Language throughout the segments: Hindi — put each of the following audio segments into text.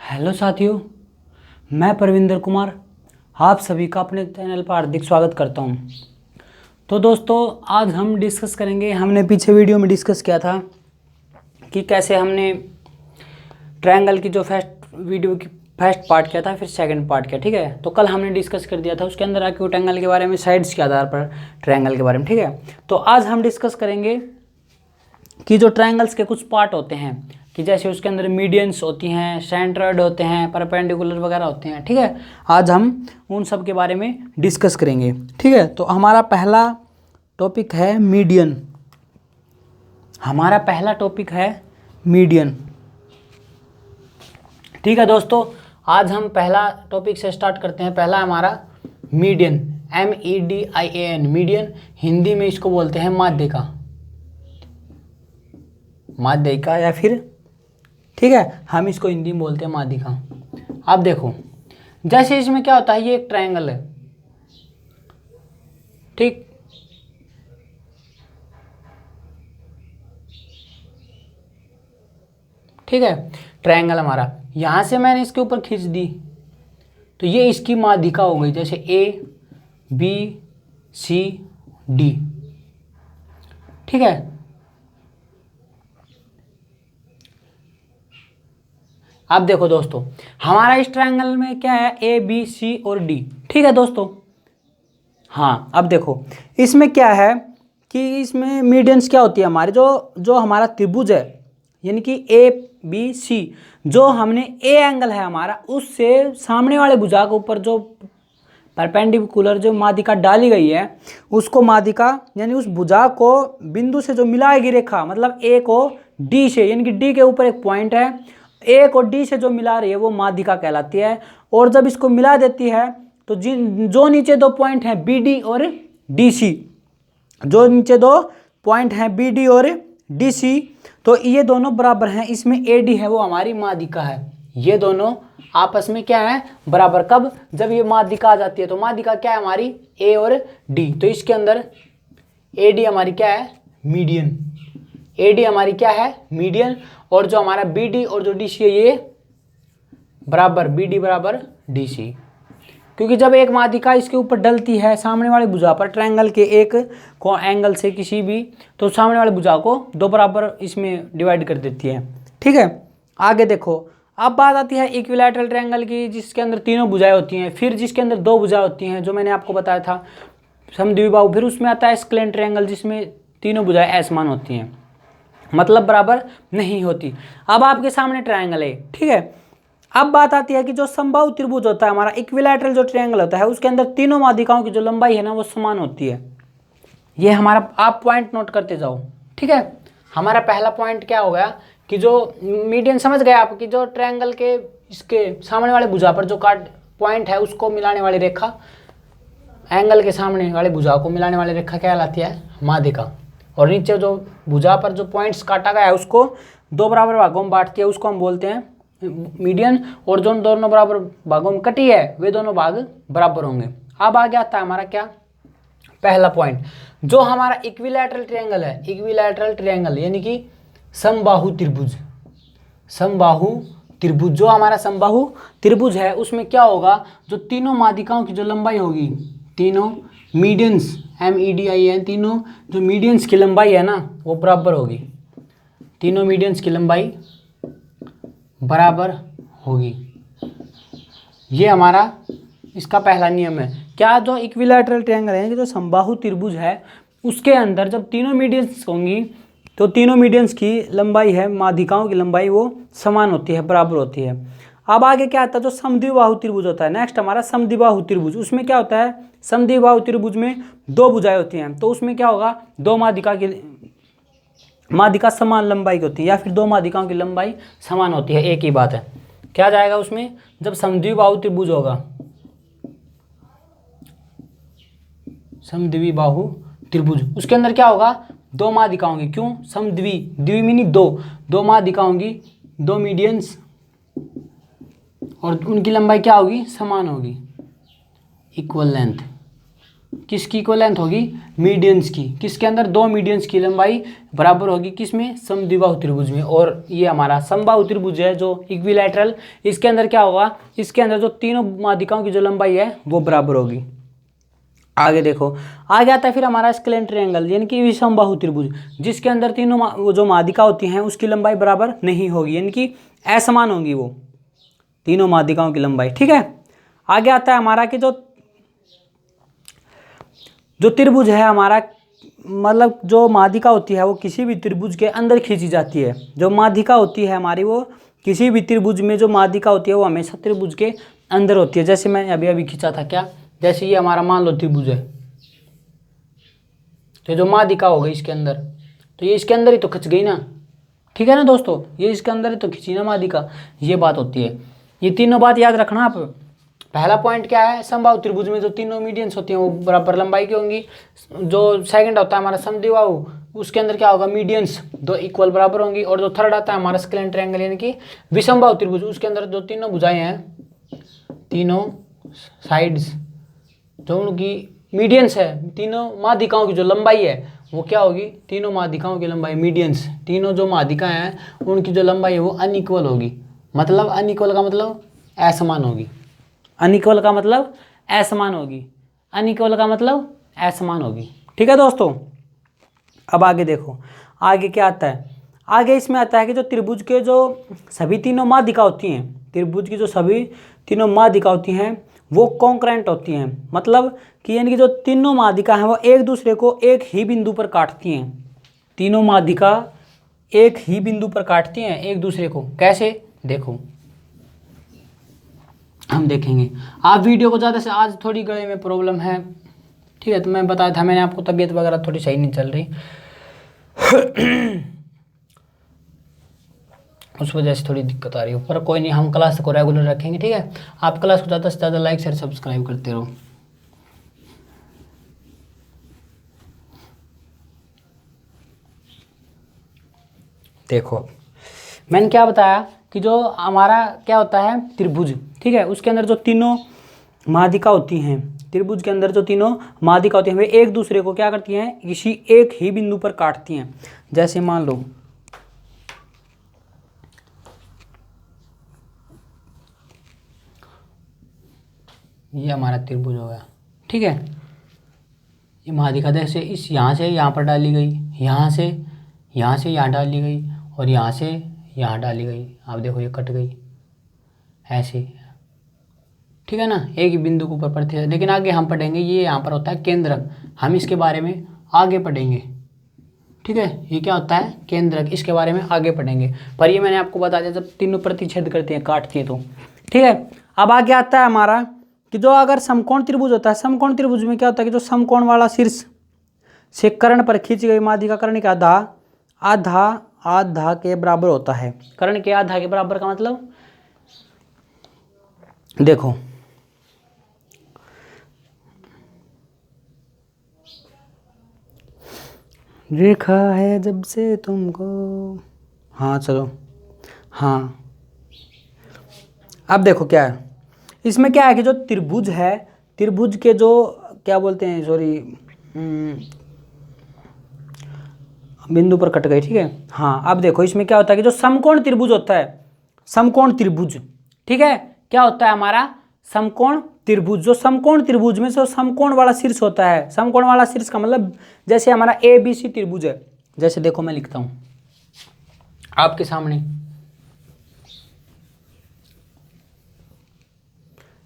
हेलो साथियों, मैं परविंदर कुमार आप सभी का अपने चैनल पर हार्दिक स्वागत करता हूं। तो दोस्तों, आज हम डिस्कस करेंगे। हमने पीछे वीडियो में डिस्कस किया था कि कैसे हमने ट्रायंगल की जो फर्स्ट पार्ट किया था, फिर सेकंड पार्ट किया। ठीक है, तो कल हमने डिस्कस कर दिया था उसके अंदर एक्यूट एंगल के बारे में, साइड्स के आधार पर ट्रायंगल के बारे में। ठीक है, तो आज हम डिस्कस करेंगे कि जो ट्रायंगल्स के कुछ पार्ट होते हैं, कि जैसे उसके अंदर मीडियंस होती हैं, सेंट्रॉइड होते हैं, परपेंडिकुलर वगैरह होते हैं। ठीक है, आज हम उन सब के बारे में डिस्कस करेंगे। ठीक है, तो हमारा पहला टॉपिक है मीडियन। हमारा पहला टॉपिक है मीडियन। ठीक है दोस्तों, आज हम पहला टॉपिक से स्टार्ट करते हैं। पहला हमारा मीडियन, MEDIAN, मीडियन। हिंदी में इसको बोलते हैं माध्यिका, माध्यिका या फिर, ठीक है, हम इसको हिंदी में बोलते हैं माध्यिका। अब देखो, जैसे इसमें क्या होता है, ये एक ट्रायंगल है। ठीक, ठीक है, ट्रायंगल हमारा यहां से मैंने इसके ऊपर खींच दी तो ये इसकी माध्यिका हो गई। जैसे ABCD। ठीक है, अब देखो दोस्तों, हमारा इस ट्रायंगल में क्या है, ABC और D। ठीक है दोस्तों, हाँ, अब देखो इसमें क्या है कि इसमें मीडियंस क्या होती है हमारे, जो हमारा त्रिभुज है, यानी कि ABC, जो हमने A एंगल है हमारा, उससे सामने वाले भुजा के ऊपर जो परपेंडिकुलर जो माध्यिका डाली गई है, उसको माध्यिका यानी उस भुजा को बिंदु से जो मिलाएगी रेखा, मतलब A को D से, यानी कि D के ऊपर एक पॉइंट है, A को D से जो मिला रही है वो माध्यिका कहलाती है। और जब इसको मिला देती है तो जो नीचे दो पॉइंट हैं BD और DC, जो नीचे दो पॉइंट हैं BD और DC, तो ये दोनों बराबर हैं। इसमें AD है वो हमारी माध्यिका है। ये दोनों आपस में क्या है, बराबर। कब? जब ये माध्यिका आ जाती है। तो माध्यिका क्या है हमारी, A और D। तो इसके अंदर AD हमारी क्या है, मीडियन। AD हमारी क्या है, मीडियन। और जो हमारा BD और जो DC है ये बराबर, BD बराबर DC। क्योंकि जब एक माध्यिका इसके ऊपर डलती है सामने वाले भुजा पर, ट्रायंगल के एक को एंगल से किसी भी, तो सामने वाले भुजा को दो बराबर इसमें डिवाइड कर देती है। ठीक है, आगे देखो, अब बात आती है इक्विलैटरल ट्रायंगल की, जिसके अंदर तीनों भुजाएं होती हैं। फिर जिसके अंदर दो भुजाएं होती हैं, जो मैंने आपको बताया था, समद्विबाहु। फिर उसमें आता है स्क्लेन ट्रायंगल, जिसमें तीनों भुजाएं असमान होती हैं, मतलब बराबर नहीं होती। अब आपके सामने ट्रायंगल है। ठीक है, अब बात आती है कि जो समबाहु त्रिभुज होता है हमारा, इक्विलैटरल जो ट्रायंगल होता है, उसके अंदर तीनों माध्यिकाओं की जो लंबाई है ना, वो समान होती है। ये हमारा, आप पॉइंट नोट करते जाओ। ठीक है, हमारा पहला पॉइंट क्या हो गया कि जो मीडियन, समझ गए आप, कि जो ट्रायंगल के इसके सामने वाले भुजा पर जो काट पॉइंट है उसको मिलाने वाली रेखा, एंगल के सामने वाले भुजा को मिलाने वाली रेखा क्या कहलाती है, माध्यिका। और नीचे जो भुजा पर जो पॉइंट्स काटा गया है उसको दो बराबर भागों में बांटती है, उसको हम बोलते हैं मीडियन। और जो दोनों बराबर भागों में कटी है वे दोनों भाग बराबर होंगे। अब आगे आता है हमारा क्या, पहला पॉइंट, जो हमारा इक्विलैटरल ट्रायंगल है। इक्विलैटरल ट्रायंगल यानी कि समबाहु त्रिभुज। समबाहु त्रिभुज, जो हमारा समबाहु त्रिभुज है, उसमें क्या होगा, जो तीनों माध्यिकाओं की जो लंबाई होगी, तीनों मीडियंस, MEDIAN, तीनों जो मीडियंस की लंबाई है ना, वो बराबर होगी। तीनों मीडियंस की लंबाई बराबर होगी। ये हमारा इसका पहला नियम है। क्या, जो इक्विलैटरल ट्रायंगल है कि जो समबाहु त्रिभुज है, उसके अंदर जब तीनों मीडियंस होंगी तो तीनों मीडियंस की लंबाई है, माध्यिकाओं की लंबाई, वो समान होती है, बराबर होती है। अब आगे क्या आता है, जो समद्विबाहु त्रिभुज होता है। नेक्स्ट हमारा समद्विबाहु त्रिभुज। उसमें क्या होता है, समद्विबाहु त्रिभुज में दो भुजाएं होती हैं, तो उसमें क्या होगा, दो माध्यिका समान लंबाई की होती है, या फिर दो माध्यिकाओं की लंबाई समान होती है, एक ही बात है। क्या जाएगा उसमें, जब समद्विबाहु त्रिभुज होगा, समद्विबाहु त्रिभुज, उसके अंदर क्या होगा, दो माध्यिकाओं की, क्यों समद्वि, द्वि मीनी दो, दो माध्यिकाओं की, दो मीडियंस, और उनकी लंबाई क्या होगी, समान होगी, इक्वल लेंथ। किसकी को लेंथ होगी, मीडियंस की। किसके अंदर, दो मीडियंस की लंबाई बराबर होगी किसमें, समद्विबाहु त्रिभुज में। और ये हमारा समबाहु त्रिभुज है जो इक्विलैटरल, इसके अंदर क्या होगा, इसके अंदर जो तीनों माध्यिकाओं की जो लंबाई है वो बराबर होगी। आगे देखो, आगे आता है फिर हमारा स्केलेन ट्रायंगल यानी कि विषमबाहु त्रिभुज, वो जो माध्यिका होती हैं उसकी लंबाई बराबर नहीं होगी, यानी कि असमान होंगी वो तीनों माध्यिकाओं की लंबाई। ठीक है, आगे आता है हमारा कि जो त्रिभुज है हमारा, मतलब जो माध्यिका होती है वो किसी भी त्रिभुज के अंदर खींची जाती है। जो माध्यिका होती है हमारी वो किसी भी त्रिभुज में जो माध्यिका होती है वो हमेशा त्रिभुज के अंदर होती है। जैसे मैंने अभी अभी खींचा था क्या, जैसे ये हमारा मान लो त्रिभुज है, तो जो माध्यिका हो गई इसके अंदर, तो ये इसके अंदर ही तो खिंच गई ना। ठीक है ना दोस्तों, ये इसके अंदर ही तो खिंची ना माध्यिका, ये बात होती है। ये तीनों बात याद रखना आप। पहला पॉइंट क्या है, समबाहु त्रिभुज में जो तीनों मीडियंस होती हैं वो बराबर लंबाई की होंगी। जो सेकंड होता है हमारा समद्विबाहु, उसके अंदर क्या होगा, मीडियंस दो इक्वल बराबर होंगी। और जो थर्ड आता है हमारा स्केलेन ट्रायंगल यानी कि विषमबाहु त्रिभुज, उसके अंदर जो तीनों भुजाएं हैं, तीनों साइड्स जो उनकी मीडियंस है, तीनों माध्यिकाओं की जो लंबाई है वो क्या होगी, तीनों माध्यिकाओं की लंबाई मीडियंस, तीनों जो माध्यिकाएं हैं उनकी जो लंबाई है वो अनइक्वल होगी। मतलब अनइक्वल का मतलब असमान होगी, अनइक्वल का मतलब असमान होगी, अनइक्वल का मतलब असमान होगी। ठीक है दोस्तों, अब आगे देखो, आगे क्या आता है, आगे इसमें आता है कि जो त्रिभुज के जो सभी तीनों माध्यिका होती हैं, त्रिभुज की जो सभी तीनों माध्यिका होती हैं वो कॉन्करेंट होती हैं। मतलब कि यानी कि जो तीनों माध्यिका हैं वो एक दूसरे को एक ही बिंदु पर काटती हैं। तीनों माध्यिका एक ही बिंदु पर काटती हैं एक दूसरे को। कैसे, देखो हम देखेंगे। आप वीडियो को ज़्यादा से, आज थोड़ी गले में प्रॉब्लम है, ठीक है, तो मैं बताया था मैंने आपको, तबीयत वगैरह थोड़ी सही नहीं चल रही उस वजह से थोड़ी दिक्कत आ रही हो, पर कोई नहीं, हम क्लास को रेगुलर रखेंगे। ठीक है, आप क्लास को ज़्यादा से ज़्यादा लाइक शेयर सब्सक्राइब करते रहो। देखो मैंने क्या बताया कि जो हमारा क्या होता है त्रिभुज, ठीक है, उसके अंदर जो तीनों माध्यिका होती हैं, त्रिभुज के अंदर जो तीनों माध्यिका होती हैं वे एक दूसरे को क्या करती हैं, किसी एक ही बिंदु पर काटती हैं। जैसे मान लो ये हमारा त्रिभुज हो गया, ठीक है, ये माध्यिका जैसे इस यहाँ से यहाँ पर डाली गई, यहाँ से यहाँ डाली गई, और यहाँ से यहाँ डाली गई। आप देखो ये कट गई ऐसे, ठीक है ना, एक ही बिंदु के ऊपर पड़ती है। लेकिन आगे हम पढ़ेंगे, ये यहाँ पर होता है केंद्रक, हम इसके बारे में आगे पढ़ेंगे। ठीक है, ये क्या होता है केंद्रक, इसके बारे में आगे पढ़ेंगे। पर ये मैंने आपको बता दिया जब तीनों प्रतिच्छेद करते हैं, काटती हैं तो। ठीक है, अब आगे आता है हमारा कि जो अगर समकोण त्रिभुज होता है, समकोण त्रिभुज में क्या होता है कि जो समकोण वाला शीर्ष से कर्ण पर खींची गई माध्यिका कर्ण के आधा के बराबर होता है। कर्ण के आधा के बराबर का मतलब देखो, देखा है जब से तुमको, हाँ चलो, हाँ अब देखो क्या है इसमें, क्या है कि जो त्रिभुज है, त्रिभुज के जो क्या बोलते हैं, सॉरी बिंदु पर कट गई, ठीक है। हाँ अब देखो इसमें क्या होता है कि जो समकोण त्रिभुज होता है, समकोण त्रिभुज, ठीक है, क्या होता है हमारा समकोण त्रिभुज। जो समकोण त्रिभुज में जो समकोण वाला शीर्ष होता है, समकोण वाला शीर्ष का मतलब जैसे हमारा ABC त्रिभुज है, जैसे देखो मैं लिखता हूं आपके सामने,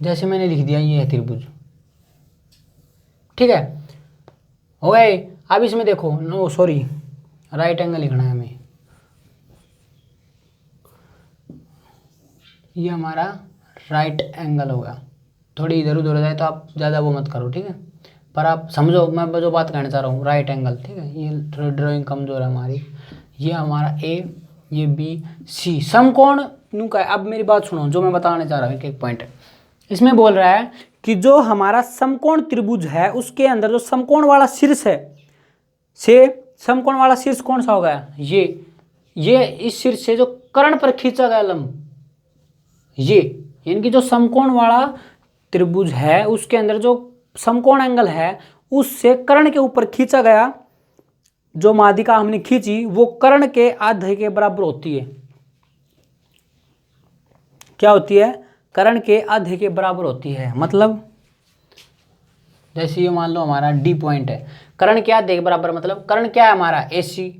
जैसे मैंने लिख दिया ये है त्रिभुज, ठीक है, हो गए। अब इसमें देखो, नो सॉरी, राइट एंगल लिखना है हमें, ये हमारा राइट एंगल होगा। थोड़ी इधर उधर हो जाए तो आप ज़्यादा वो मत करो, ठीक है, पर आप समझो मैं जो बात कहना चाह रहा हूँ, राइट एंगल, ठीक है। ये ड्राइंग कमज़ोर है हमारी, ये हमारा A, ये B, C समकोण नु का है। अब मेरी बात सुनो, जो मैं बताने चाह रहा हूँ एक पॉइंट इसमें बोल रहा है कि जो हमारा समकोण त्रिभुज है उसके अंदर जो समकोण वाला शीर्ष है, से समकोण वाला शीर्ष कौन सा होगा, ये इस शीर्ष से जो कर्ण पर खींचा गया लंब, ये यानी कि जो समकोण वाला त्रिभुज है उसके अंदर जो समकोण एंगल है उससे कर्ण के ऊपर खींचा गया जो माध्यिका हमने खींची वो कर्ण के आधे के बराबर होती है। क्या होती है? कर्ण के आधे के बराबर होती है। मतलब जैसे ये मान लो हमारा डी पॉइंट है, कर्ण के आधे के बराबर, मतलब कर्ण क्या है हमारा AC,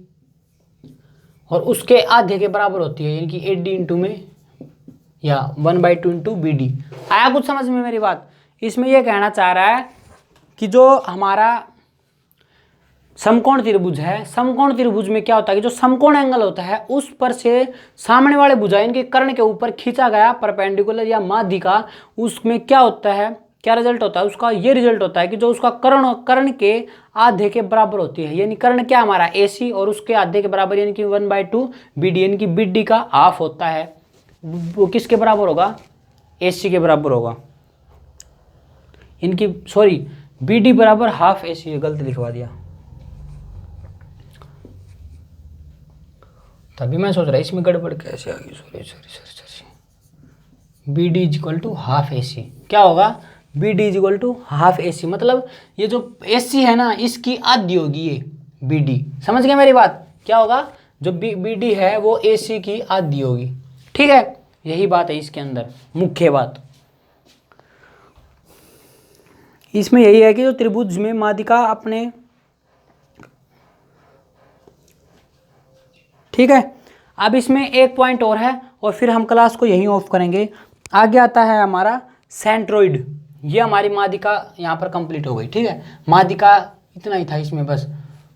और उसके आधे के बराबर होती है, यानी कि AD इंटू में या 1/2 इंटू BD। आया कुछ समझ में मेरी बात? इसमें यह कहना चाह रहा है कि जो हमारा समकोण त्रिभुज है, समकोण त्रिभुज में क्या होता है कि जो समकोण एंगल होता है उस पर से सामने वाले भुजाएं के कर्ण के ऊपर खींचा गया परपेंडिकुलर या माध्यिका, उसमें क्या होता है, क्या रिजल्ट होता है उसका? ये रिजल्ट होता है कि जो उसका कर्ण के आधे के बराबर होती है, यानी कर्ण क्या हमारा AC और उसके आधे के बराबर यानी कि 1/2 BD, यानी कि BD का हाफ होता है। वो किसके बराबर होगा? AC के बराबर होगा। इनकी सॉरी BD बराबर हाफ AC, गलत लिखवा दिया, तभी मैं सोच रहा इसमें गड़बड़ कैसे आ गई। Sorry BD is equal to half AC। क्या होगा? BD is equal to half AC, मतलब ये जो AC है ना इसकी आधी होगी ये BD। समझ गए मेरी बात? क्या होगा? जो BD है वो AC की आधी होगी। ठीक है, यही बात है इसके अंदर, मुख्य बात इसमें यही है कि जो त्रिभुज में माध्यिका अपने, ठीक है। अब इसमें एक पॉइंट और है और फिर हम क्लास को यहीं ऑफ करेंगे। आगे आता है हमारा सेंट्रोइड। ये हमारी माध्यिका यहाँ पर कंप्लीट हो गई। ठीक है, माध्यिका इतना ही था इसमें बस।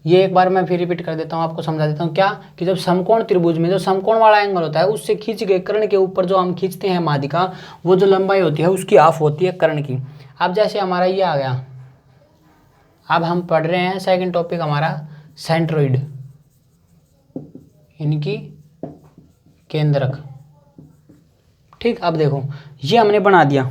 ये एक बार मैं फिर रिपीट कर देता हूँ, आपको समझा देता हूँ। क्या कि जब समकोण त्रिभुज में जो समकोण वाला एंगल होता है उससे खींच गए कर्ण के ऊपर जो हम खींचते हैं माध्यिका, वो जो लंबाई होती है उसकी हाफ होती है कर्ण की। अब जैसे हमारा ये आ गया, अब हम पढ़ रहे हैं सेकंड टॉपिक हमारा सेंट्रोइड, यानी कि केंद्रक। ठीक, अब देखो ये हमने बना दिया।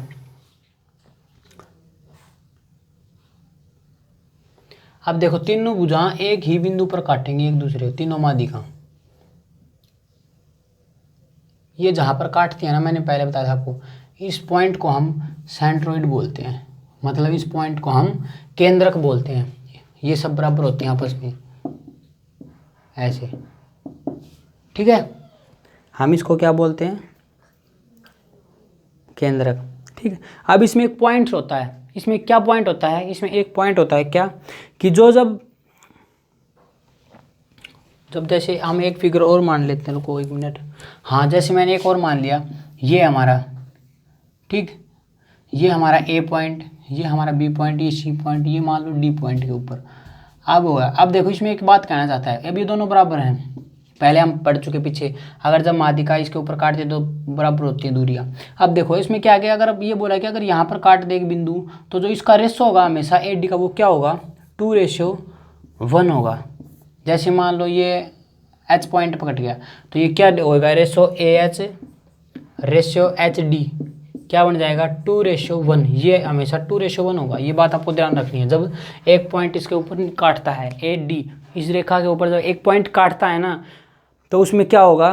अब देखो तीनों भुजा एक ही बिंदु पर काटेंगे एक दूसरे, तीनों माध्यिका। ये जहां पर काटती है ना, मैंने पहले बताया था आपको, इस पॉइंट को हम सेंट्रोइड बोलते हैं, मतलब इस पॉइंट को हम केंद्रक बोलते हैं। ये सब बराबर होते हैं आपस में ऐसे। ठीक है, हम इसको क्या बोलते हैं? केंद्रक। ठीक है, अब इसमें एक पॉइंट होता है। इसमें क्या पॉइंट होता है? इसमें एक पॉइंट होता है क्या कि जो जब जैसे हम एक फिगर और मान लेते हैं, रुको एक मिनट। हाँ, जैसे मैंने एक और मान लिया, ये हमारा, ठीक, ये हमारा A पॉइंट, ये हमारा B पॉइंट, ये C पॉइंट, ये मान लो D पॉइंट के ऊपर। अब होगा, अब देखो इसमें एक बात कहना चाहता है, अब ये दोनों बराबर हैं। पहले हम पढ़ चुके पीछे, अगर जब माध्यिका इसके ऊपर काटते तो बराबर होती है दूरियां। अब देखो इसमें क्या गया, अगर अब ये बोला कि अगर यहाँ पर काट दे एक बिंदु तो जो इसका रेशो होगा हमेशा AD का वो क्या होगा? 2:1 होगा। जैसे मान लो ये H पॉइंट पकड़ गया तो ये क्या होगा? रेशो AH रेशो HD क्या बन जाएगा? 2:1। ये हमेशा 2:1 होगा। ये बात आपको ध्यान रखनी है। जब एक पॉइंट इसके ऊपर काटता है AD, इस रेखा के ऊपर जब एक पॉइंट काटता है ना तो उसमें क्या होगा?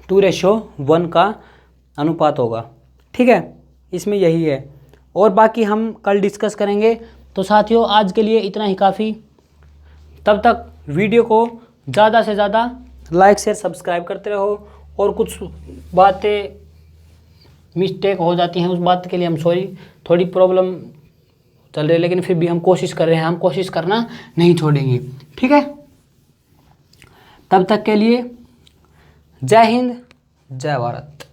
2:1 का अनुपात होगा। ठीक है, इसमें यही है और बाकी हम कल डिस्कस करेंगे। तो साथियों आज के लिए इतना ही काफ़ी। तब तक वीडियो को ज़्यादा से ज़्यादा लाइक शेयर सब्सक्राइब करते रहो, और कुछ बातें मिस्टेक हो जाती हैं उस बात के लिए हम सॉरी, थोड़ी प्रॉब्लम चल रही है, लेकिन फिर भी हम कोशिश कर रहे हैं, हम कोशिश करना नहीं छोड़ेंगे। ठीक है, तब तक के लिए जय हिंद, जय भारत।